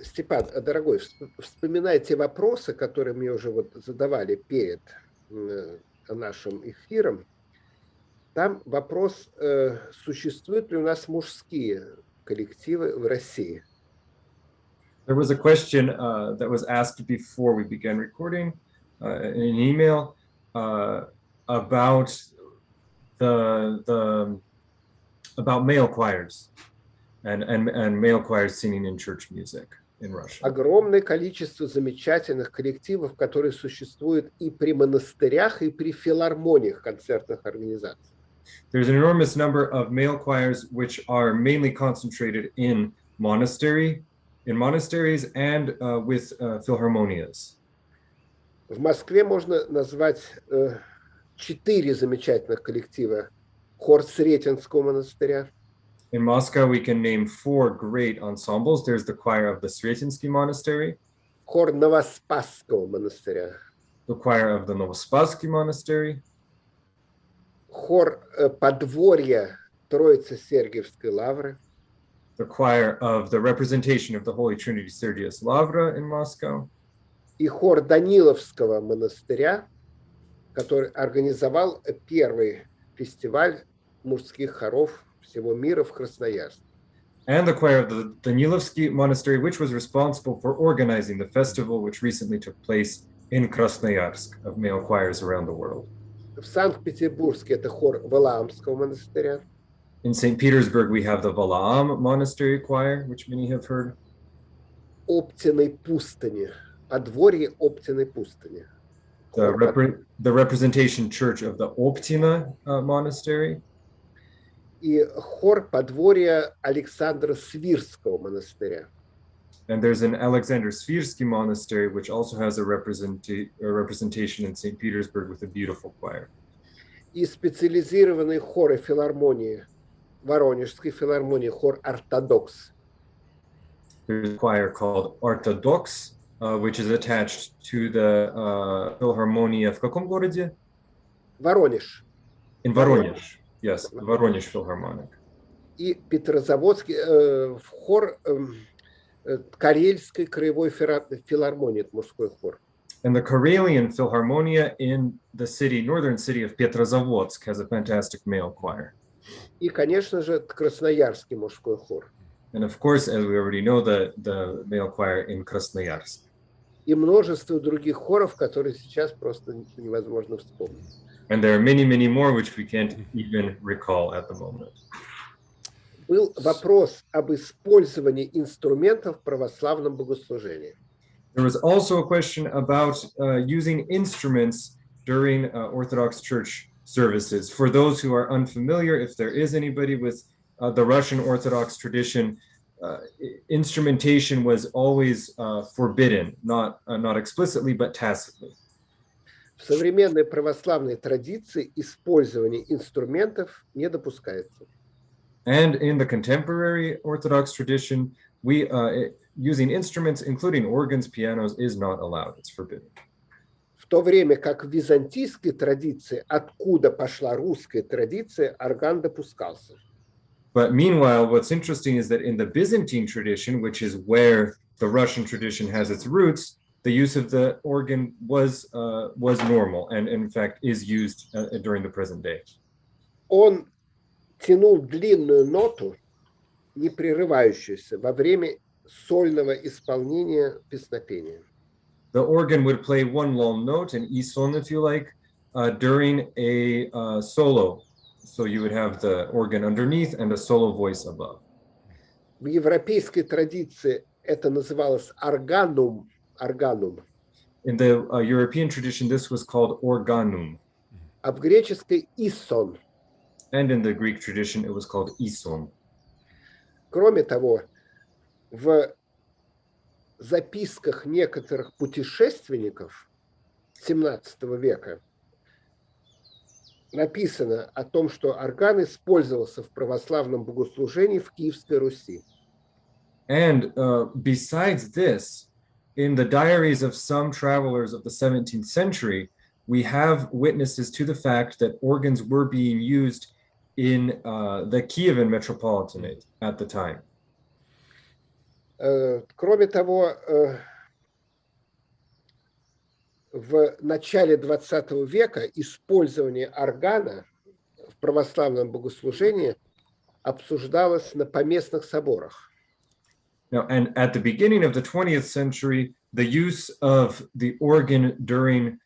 Степан, дорогой, вспоминая те вопросы, которые мне уже вот задавали перед нашим эфиром, там вопрос, существуют ли у нас мужские коллективы в России? There was a question that was asked before we began recording in an email about about male choirs and male choirs singing in church music in Russia. Огромное количество замечательных коллективов, которые существуют и при монастырях, и при филармониях, концертных организаций. There's an enormous number of male choirs which are mainly concentrated in monasteries and with philharmonias. В Москве можно назвать 4 замечательных коллектива: хор Сретенского монастыря, In Moscow, we can name 4 great ensembles. There's the choir of the Sretinsky Monastery, хор Новоспасского монастыря, the choir of the Novospassky Monastery, хор подворья Троице-Сергиевской лавры, the choir of the Representation of the Holy Trinity Sergius Lavra in Moscow, и хор Даниловского монастыря, который организовал первый фестиваль мужских хоров всего мира в Красноярске. and the choir of the Danilovsky Monastery, which was responsible for organizing the festival which recently took place in Krasnoyarsk of male choirs around the world. В Санкт-Петербурге это хор Валаамского монастыря. In St. Petersburg, we have the Valaam Monastery Choir, which many have heard. Оптиной пустыни, подворье Оптиной пустыни. The Representation Church of the Optina Monastery. И хор подворья Александра Свирского монастыря. And there's an Alexander Svirsky Monastery, which also has a representation in St. Petersburg with a beautiful choir. И специализированные хоры филармонии, Воронежской филармонии, хор «Ортодокс». There's a choir called Orthodox, which is attached to the Philharmonia в каком городе? Воронеж. In Voronezh. Yes, the Voronezh Philharmonic. И Петрозаводский хор Карельской краевой филармонии, это мужской хор. And the Karelian Philharmonia in the northern city of Petrozavodsk has a fantastic male choir. И, конечно же, Красноярский мужской хор. And of course, as we already know, the male choir in Krasnoyarsk. И множество других хоров, которые сейчас просто невозможно вспомнить. And there are many, many more which we can't even recall at the moment. Был вопрос об использовании инструментов в православном богослужении. There was also a question about using instruments during Orthodox Church services. For those who are unfamiliar, if there is anybody with the Russian Orthodox tradition, instrumentation was always forbidden, not explicitly, but tacitly. В современной православной традиции использование инструментов не допускается. And in the contemporary Orthodox tradition, using instruments, including organs, pianos, is not allowed. It's forbidden. В то время как в византийской традиции, откуда пошла русская традиция, орган допускался. But meanwhile, what's interesting is that in the Byzantine tradition, which is where the Russian tradition has its roots, the use of the organ was normal and in fact is used during the present day. Он тянул длинную ноту, не прерывающуюся, во время сольного исполнения песнопения. The organ would play one long note, an e-son if you like, during a solo. So you would have the organ underneath and a solo voice above. В европейской традиции это называлось органум. In the European tradition, this was called organum. А в греческой исон. And in the Greek tradition, it was called ison. Кроме того, в записках некоторых путешественников XVII века написано о том, что орган использовался в православном богослужении в Киевской Руси. And besides this, in the diaries of some travelers of the 17th century, we have witnesses to the fact that organs were being used in the Kievan Metropolitanate at the time. Кроме того, в начале XX века использование органа в православном богослужении обсуждалось на поместных соборах. Now, and at the beginning of the 20th century, the use of the organ during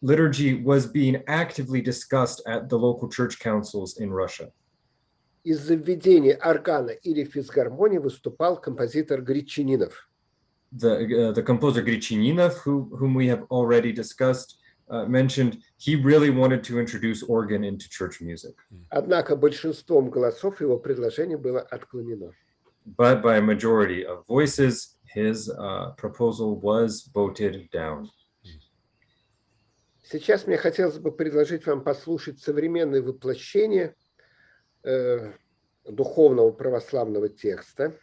liturgy was being actively discussed at the local church councils in Russia. Из-за введения органа или физгармонии выступал композитор Гречининов. The composer Grichininov, whom we have already discussed, mentioned, he really wanted to introduce organ into church music. Однако большинством голосов его предложение было отклонено. But by a majority of voices, his proposal was voted down. Сейчас мне хотелось бы предложить вам послушать современное воплощение духовного православного текста.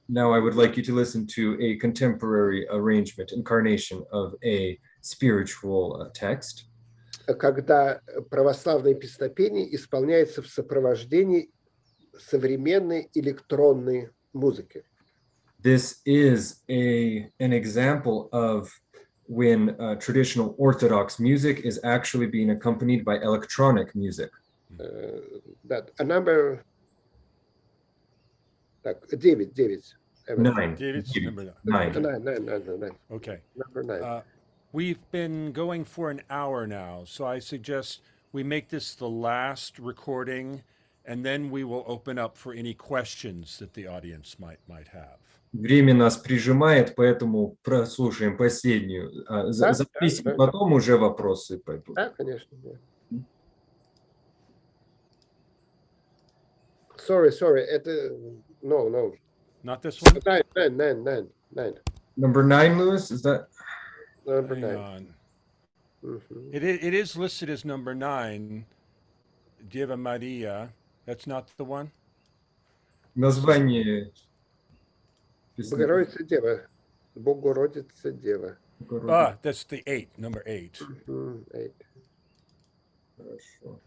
Now I would like you to listen to a contemporary arrangement, incarnation of a spiritual text. Когда православное песнопение исполняется в сопровождении современной электронной музыки. This is an example of when traditional Orthodox music is actually being accompanied by electronic music. A number... Так, 9. Nine. Nine. Okay. Number 9. We've been going for an hour now, so I suggest we make this the last recording, and then we will open up for any questions that the audience might have. Время нас прижимает, поэтому прослушаем последнюю запись, да. потом уже вопросы пойдут. Да, конечно. Да. Sorry, это... No. Not this one? 9. Number 9, Lewis, is that? Number Hang 9. on. Mm-hmm. It is listed as number 9, Deva Maria. That's not the one? Название. Богородица Дева. Богородица Дева. That's the 8, number 8. 8. Хорошо.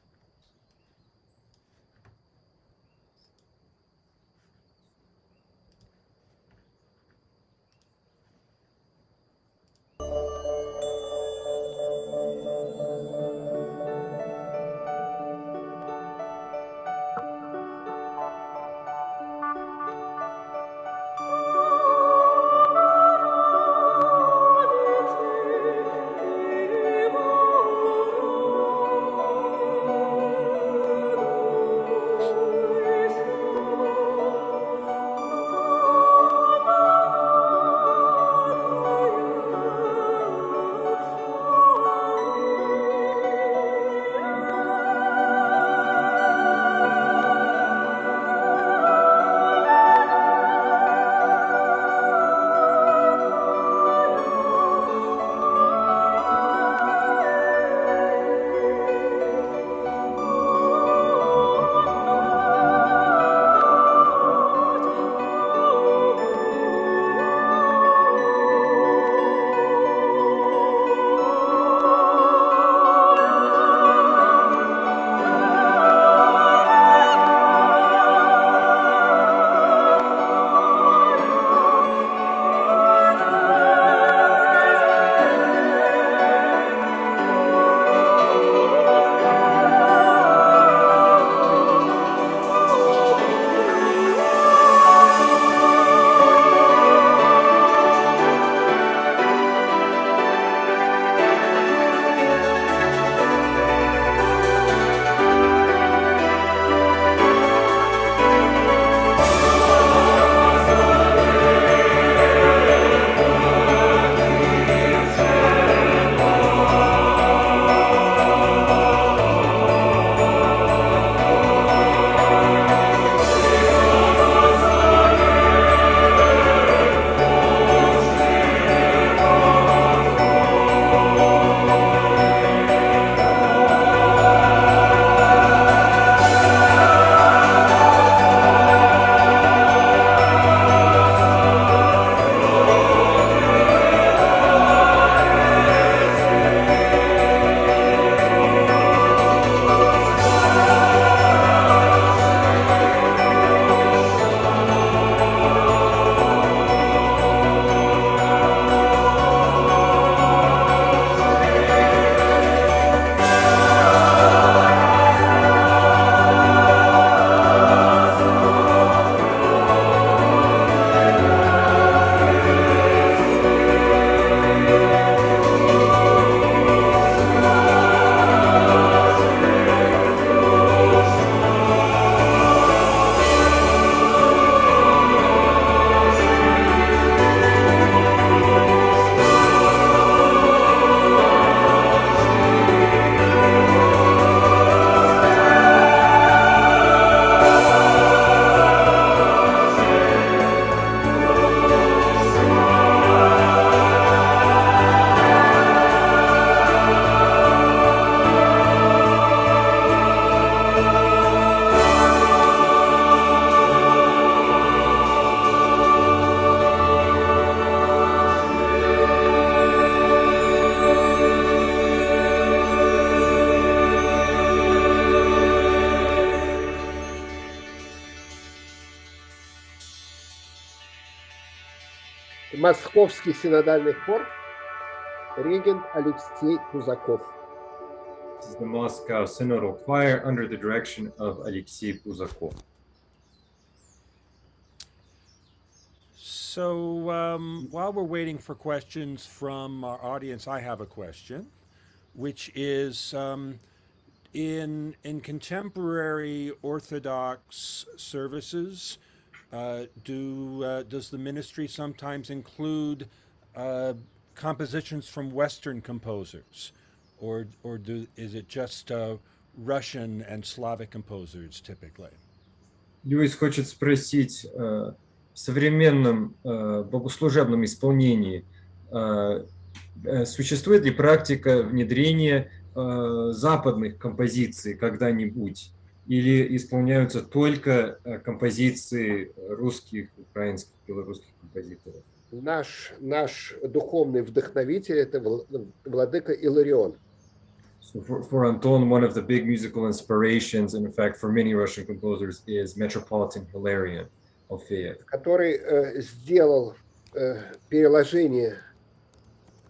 Московский синодальный хор, регент Алексей Пузаков. This is the Moscow Synodal Choir under the direction of Alexei Puzakov. So while we're waiting for questions from our audience, I have a question, which is in contemporary Orthodox services, does the ministry sometimes include compositions from Western composers, or is it just Russian and Slavic composers typically? Льюис хочет спросить, в современном богослужебном исполнении существует ли практика внедрения западных композиций когда-нибудь, или исполняются только композиции русских, украинских, белорусских композиторов? Наш духовный вдохновитель – это владыка Иларион. So for Anton, one of the big musical inspirations, and in fact for many Russian composers, is Metropolitan Hilarion Alfeyev, который сделал переложение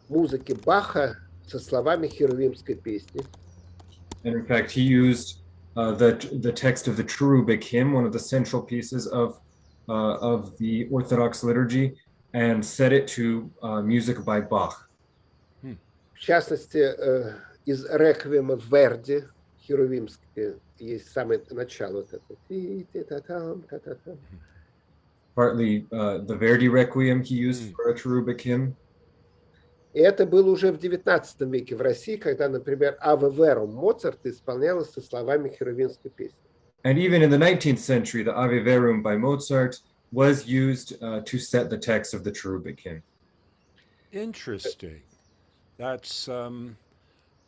музыки Баха со словами херувимской песни. and in fact he used the text of the cherubic hymn, one of the central pieces of the Orthodox liturgy, and set it to music by Bach. В частности, из реквиема Верди, херувимские, есть самое начало. Вот это. Partly the Verdi Requiem he used for a cherubic hymn. И это было уже в XIX веке в России, когда, например, «Аве Верум» Моцарта исполнялась со словами херувимской песни. And even in the 19th century, the Ave Verum by Mozart was used to set the text of the cherubic hymn. Interesting. That's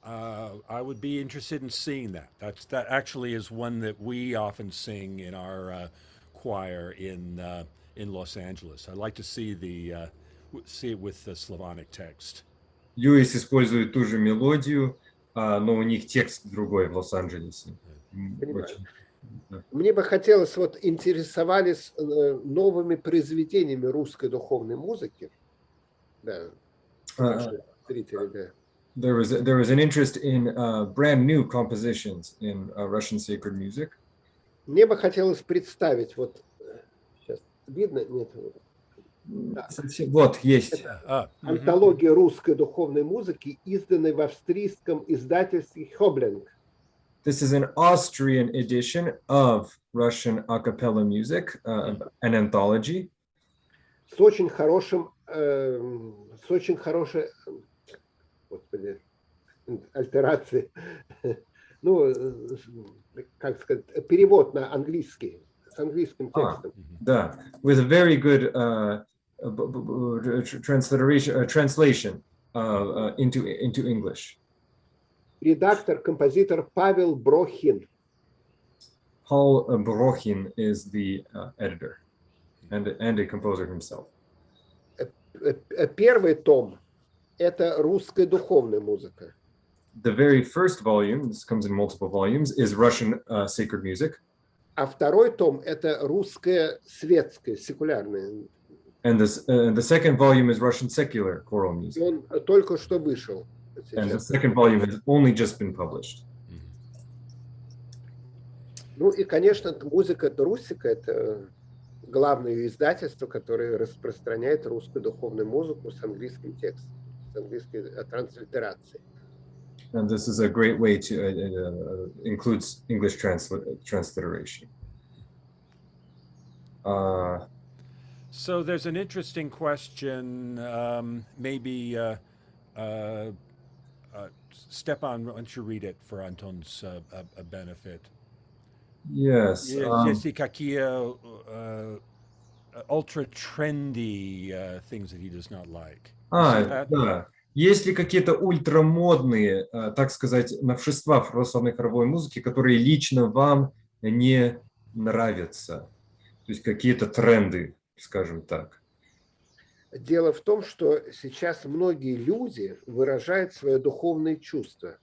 I would be interested in seeing that. That actually is one that we often sing in our choir in Los Angeles. I'd like to see it with the Slavonic text. Льюис использует ту же мелодию, но у них текст другой в Лос-Анджелесе. Мне бы хотелось, вот интересовались новыми произведениями русской духовной музыки. Да. Зрители, да. There was an interest in brand new compositions in Russian sacred music. Мне бы хотелось представить, вот сейчас видно? Нет. Да. Вот, есть. Антология русской духовной музыки, изданной в австрийском издательстве Helbling. This is an Austrian edition of Russian a cappella music, an anthology. С очень хорошей, господи, альтерацией. Ну, как сказать, перевод на английский, с английским текстом. Да, with a very good translation into English. Редактор, композитор Павел Брохин. Paul Brochin is the editor and a composer himself. Первый том – это русская духовная музыка. The very first volume, this comes in multiple volumes, is Russian sacred music. А второй том – это русская светская, секулярная. And the second volume is Russian secular choral music. Он только что вышел. And the second volume has only just been published. Ну и, конечно, музыка Русика – это главное издательство, которое распространяет русскую духовную музыку с английским текстом, с английской транслитерацией. And this is a great way to includes English transliteration. So there's an interesting question, maybe Stepan, why don't you read it for Anton's benefit? Yes. Есть ли какие ultra-trendy things that he does not like? Да. Есть ли какие-то ультрамодные, так сказать, новшества в православной хоровой музыке, которые лично вам не нравятся? То есть какие-то тренды, скажем так. Дело в том, что сейчас многие люди выражают свои духовные чувства.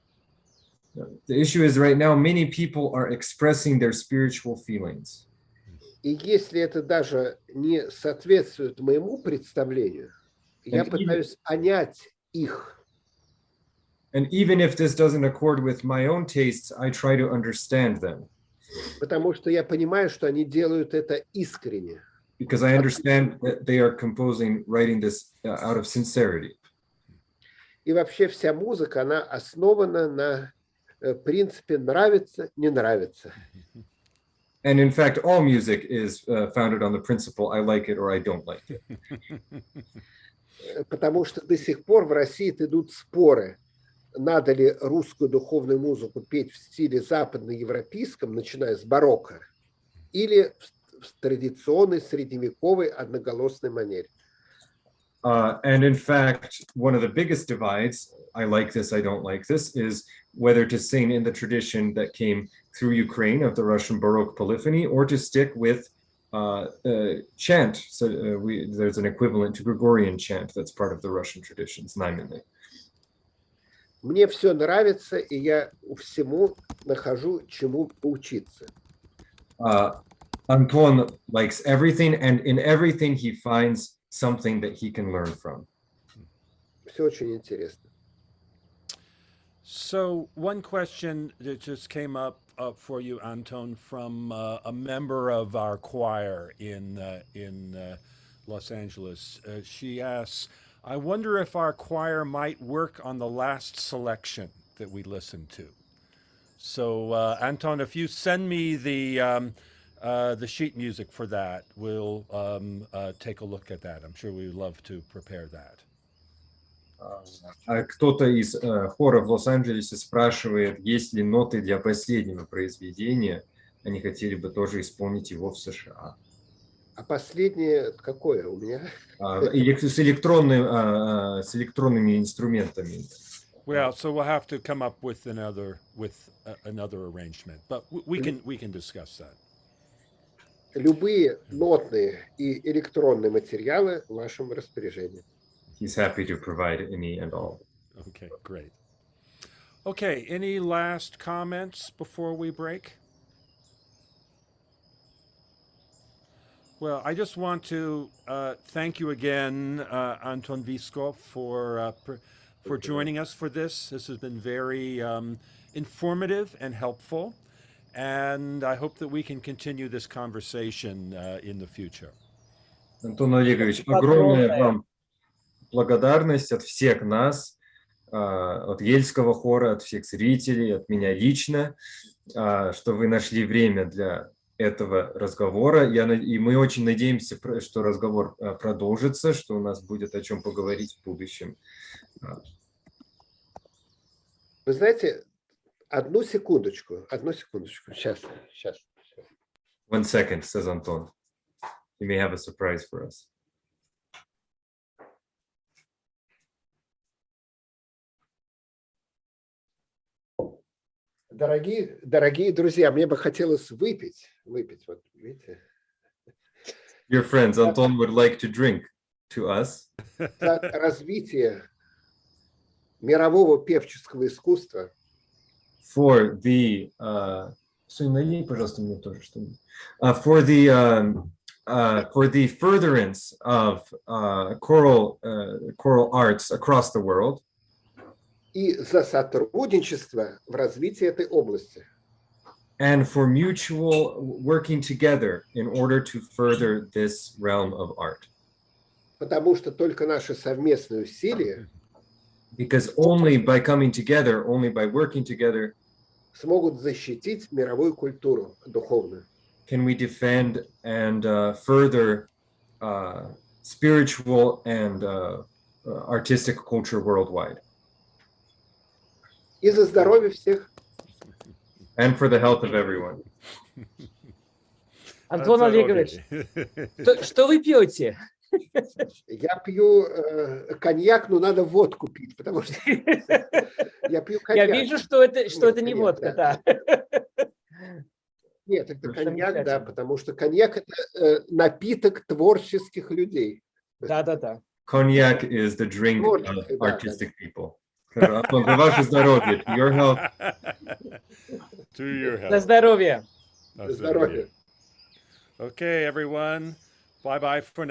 The issue is right now many people are expressing their spiritual feelings. И если это даже не соответствует моему представлению, Я пытаюсь понять их. And even if this doesn't accord with my own tastes, I try to understand them. Потому что я понимаю, что они делают это искренне. Because I understand that they are writing this out of sincerity. И вообще вся музыка, она основана на принципе нравится, не нравится. And in fact, all music is founded on the principle I like it or I don't like it. Потому что до сих пор в России идут споры, надо ли русскую духовную музыку петь в стиле западноевропейском, начиная с барокко, или в традиционной средневековой одноголосной манере. And in fact, one of the biggest divides, I like this, I don't like this, is whether to sing in the tradition that came through Ukraine of the Russian Baroque polyphony or to stick with chant. So there's an equivalent to Gregorian chant that's part of the Russian tradition, знаменный. Мне все нравится, и я всему нахожу, чему поучиться. Anton likes everything, and in everything he finds something that he can learn from. Все очень интересно. So one question that just came up for you, Anton, from a member of our choir in Los Angeles. She asks, I wonder if our choir might work on the last selection that we listened to. So Anton, if you send me the sheet music for that, we'll take a look at that. I'm sure we would love to prepare that. Кто-то из хора в Лос-Анджелесе спрашивает, есть ли ноты для последнего произведения. Они хотели бы тоже исполнить его в США. А последнее какое у меня? С электронными инструментами. Well, so we'll have to come up with another arrangement, but we can discuss that. Любые нотные и электронные материалы в вашем распоряжении. He's happy to provide any and all. Okay, great. Okay, any last comments before we break? Well, I just want to thank you again, Антон Висков, for joining us for this. This has been very informative and helpful, and I hope that we can continue this conversation in the future. Антон Олегович, огромная вам благодарность от всех нас, от Йельского хора, от всех зрителей, от меня лично, что вы нашли время для этого разговора. И мы очень надеемся, что разговор продолжится, что у нас будет о чем поговорить в будущем. Вы знаете, одну секундочку. Сейчас. One second, says Anton. You may have a surprise for us. Дорогие друзья, мне бы хотелось выпить, вот видите. Your friends, Anton would like to drink to us. За развитие мирового певческого искусства. For the, пожалуйста, мне тоже что-нибудь. For the furtherance of choral arts across the world. И за сотрудничество в развитии этой области. And for mutual working together in order to further this realm of art. Потому что только наши совместные усилия Because only by coming together, only by working together, смогут защитить мировую культуру духовную. can we defend and further spiritual and artistic culture worldwide. И за здоровье всех. And for the health of everyone. Антон Олегович, что вы пьете? Я пью коньяк, но надо водку пить, потому что я пью коньяк. Я вижу, что это не водка, да. Нет, это коньяк, да, потому что коньяк – это напиток творческих людей. Да. Cognac is the drink of artistic people. За ваше здоровье. To your health. To your health. На здоровье. Здоровье. Okay, everyone. Bye-bye for now.